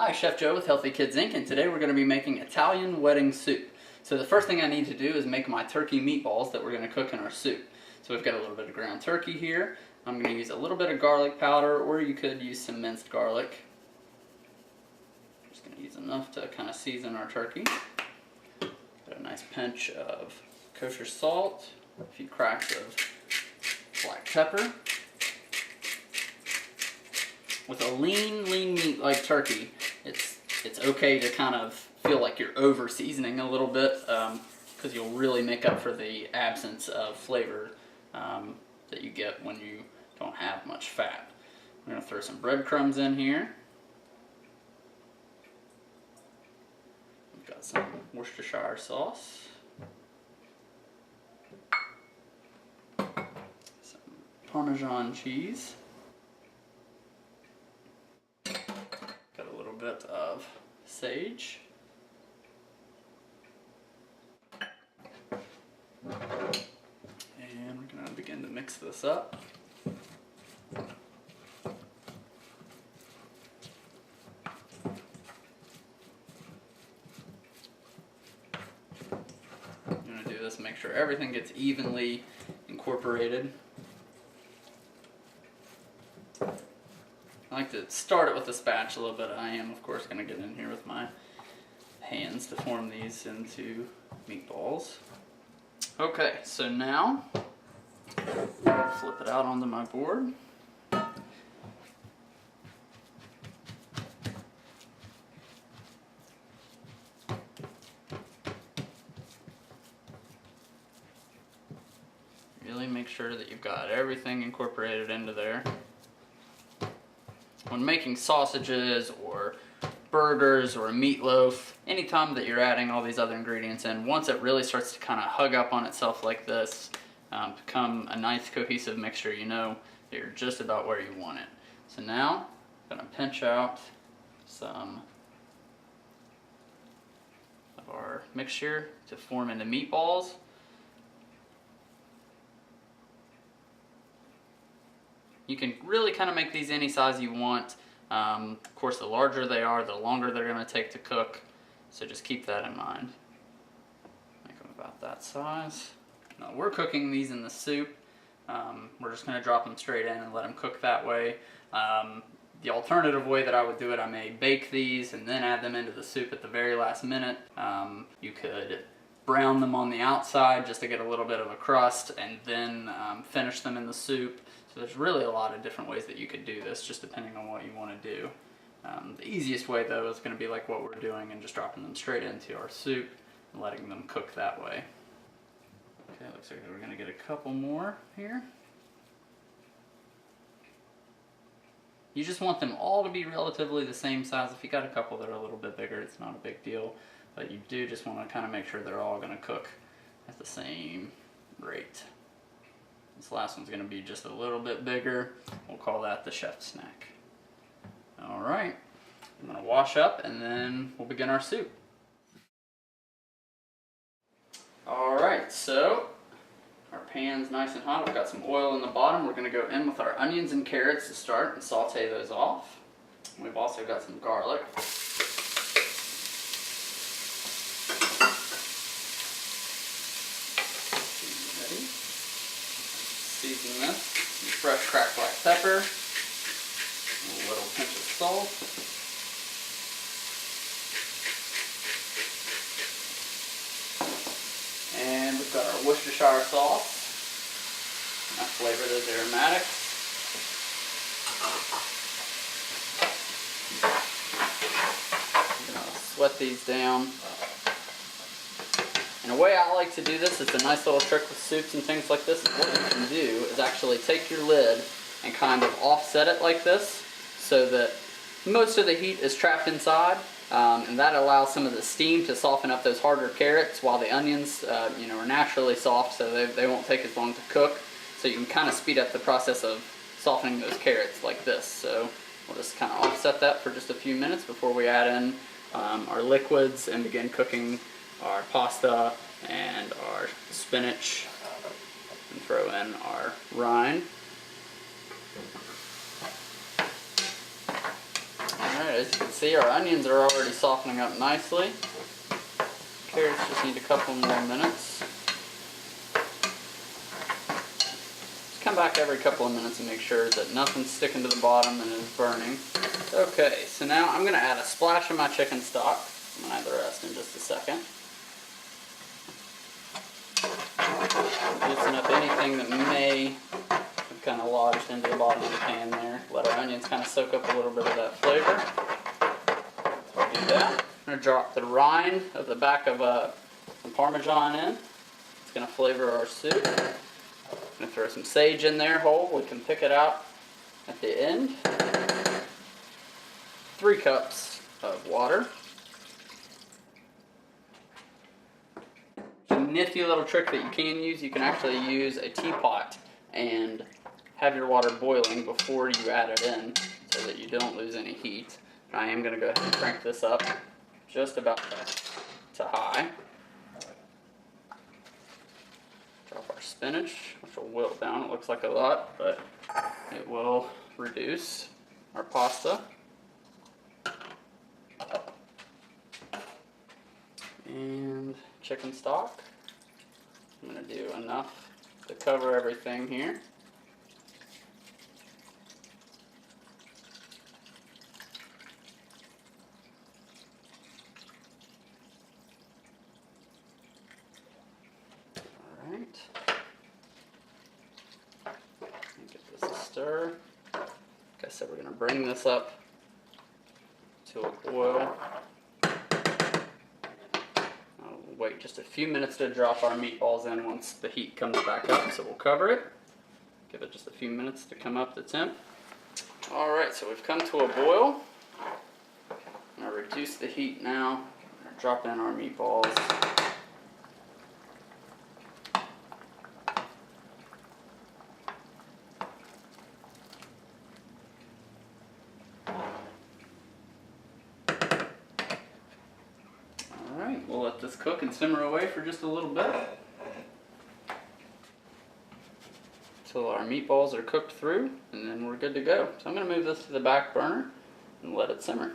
Hi, Chef Joe with Healthy Kids Inc. and today we're going to be making Italian wedding soup. So the first thing I need to do is make my turkey meatballs that we're going to cook in our soup. So we've got a little bit of ground turkey here. I'm going to use a little bit of garlic powder, or you could use some minced garlic. I'm just going to use enough to kind of season our turkey. Got a nice pinch of kosher salt, a few cracks of black pepper. With a lean meat like turkey, it's okay to kind of feel like you're over seasoning a little bit because you'll really make up for the absence of flavor that you get when you don't have much fat. I'm going to throw some breadcrumbs in here. We've got some Worcestershire sauce. Some Parmesan cheese. Bit of sage, and we're going to begin to mix this up. I'm going to do this, make sure everything gets evenly incorporated. I like to start it with a spatula, but I am, of course, going to get in here with my hands to form these into meatballs. Okay, so now, flip it out onto my board. Really make sure that you've got everything incorporated into there. When making sausages or burgers or a meatloaf, anytime that you're adding all these other ingredients in, once it really starts to kind of hug up on itself like this, become a nice cohesive mixture, you know that you're just about where you want it. So now, I'm going to pinch out some of our mixture to form into meatballs. You can really kind of make these any size you want. Of course, the larger they are, the longer they're going to take to cook. So just keep that in mind. Make them about that size. Now, we're cooking these in the soup. We're just going to drop them straight in and let them cook that way. The alternative way that I would do it, I may bake these and then add them into the soup at the very last minute. You could brown them on the outside just to get a little bit of a crust and then finish them in the soup. So there's really a lot of different ways that you could do this, just depending on what you want to do. The easiest way, though, is going to be like what we're doing and just dropping them straight into our soup and letting them cook that way. Okay, looks like we're going to get a couple more here. You just want them all to be relatively the same size. If you got a couple that are a little bit bigger, it's not a big deal. But you do just want to kind of make sure they're all going to cook at the same rate. This last one's going to be just a little bit bigger. We'll call that the chef snack. Alright, I'm going to wash up and then we'll begin our soup. Alright, so our pan's nice and hot. I've got some oil in the bottom. We're going to go in with our onions and carrots to start and saute those off. We've also got some garlic. Season this, some fresh cracked black pepper, a little pinch of salt, and we've got our Worcestershire sauce. I flavor those aromatics. I'm going to sweat these down. And the way I like to do this, it's a nice little trick with soups and things like this. What you can do is actually take your lid and kind of offset it like this so that most of the heat is trapped inside, and that allows some of the steam to soften up those harder carrots while the onions are naturally soft, so they won't take as long to cook. So you can kind of speed up the process of softening those carrots like this. So we'll just kind of offset that for just a few minutes before we add in our liquids and begin cooking our pasta and our spinach, and throw in our rind. Alright, as you can see, our onions are already softening up nicely. Carrots just need a couple more minutes. Just come back every couple of minutes and make sure that nothing's sticking to the bottom and is burning. Okay, so now I'm going to add a splash of my chicken stock. I'm going to add the rest in just a second. Loosen up anything that may have kind of lodged into the bottom of the pan there. Let our onions kind of soak up a little bit of that flavor. So I'll do that. I'm going to drop the rind of the back of some Parmesan in. It's going to flavor our soup. I'm going to throw some sage in there whole. We can pick it out at the end. 3 cups of water. A nifty little trick that you can use, you can actually use a teapot and have your water boiling before you add it in so that you don't lose any heat. I am going to go ahead and crank this up just about to high. Drop our spinach, which will wilt down. It looks like a lot, but it will reduce. Our pasta. And chicken stock. I'm going to do enough to cover everything here. Alright. Get this a stir. Like I said, we're going to bring this up to a boil. Wait just a few minutes to drop our meatballs in once the heat comes back up, so we'll cover it. Give it just a few minutes to come up to temp. Alright, so we've come to a boil. I'm going to reduce the heat now. I'm going to drop in our meatballs. We'll let this cook and simmer away for just a little bit until our meatballs are cooked through, and then we're good to go. So I'm going to move this to the back burner and let it simmer.